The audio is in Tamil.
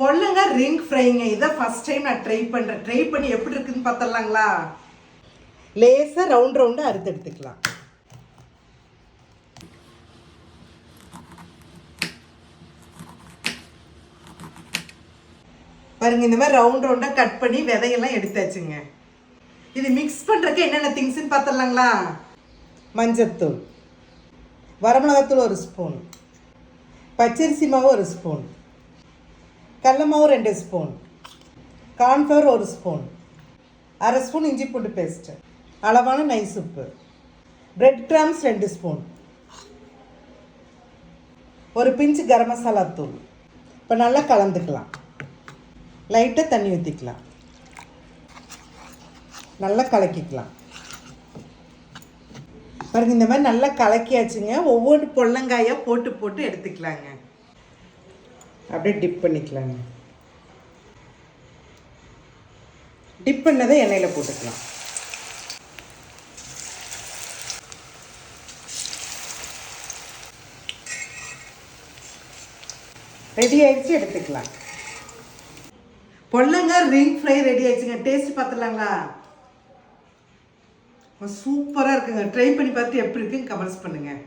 பொல்லங்க ரிங் ஃப்ரைங்க. இதை ஃபர்ஸ்ட் டைம் நான் ட்ரை பண்ணுறேன். ட்ரை பண்ணி எப்படி இருக்குன்னு பார்த்துடலாங்களா? லேசாக ரவுண்டாக அறுத்து எடுத்துக்கலாம். பாருங்க, இந்த மாதிரி ரவுண்டாக கட் பண்ணி விதையெல்லாம் எடுத்தாச்சுங்க. இது மிக்ஸ் பண்ணுறதுக்கு என்னென்ன திங்ஸ்ன்னு பார்த்துடலாங்களா? மஞ்சத்தூள், வரமிளகாத்தூள் 1 ஸ்பூன், பச்சரிசி மாவு 1 ஸ்பூன், கடல மாவு 2 ஸ்பூன், கார்ன்ஃப்ளவர் 1 ஸ்பூன், 1/2 ஸ்பூன் இஞ்சி பூண்டு பேஸ்ட்டு, அளவான நைஸ் உப்பு, பிரெட் கிராம்ஸ் 2 ஸ்பூன், ஒரு பிஞ்சு கரம் மசாலா தூள். இப்போ நல்லா கலந்துக்கலாம். லைட்டாக தண்ணி ஊற்றிக்கலாம். நல்லா கலக்கிக்கலாம். பாருங்க, இந்த மாதிரி நல்லா கலக்கியாச்சுங்க. ஒவ்வொரு பொல்லங்காயாக போட்டு போட்டு எடுத்துக்கலாங்க. அப்படியே டிப் பண்ணிக்கலாங்க. டிப் பண்ணதை எண்ணெயில் போட்டுக்கலாம். ரெடி ஆயிடுச்சு, எடுத்துக்கலாம். பொல்லங்க ரிங் ஃப்ரை ரெடி ஆயிடுச்சுங்க. டேஸ்ட் பார்த்துடலாங்களா? சூப்பராக இருக்குங்க. ட்ரை பண்ணி பார்த்து எப்படி இருக்குன்னு கமெண்ட்ஸ் பண்ணுங்கள்.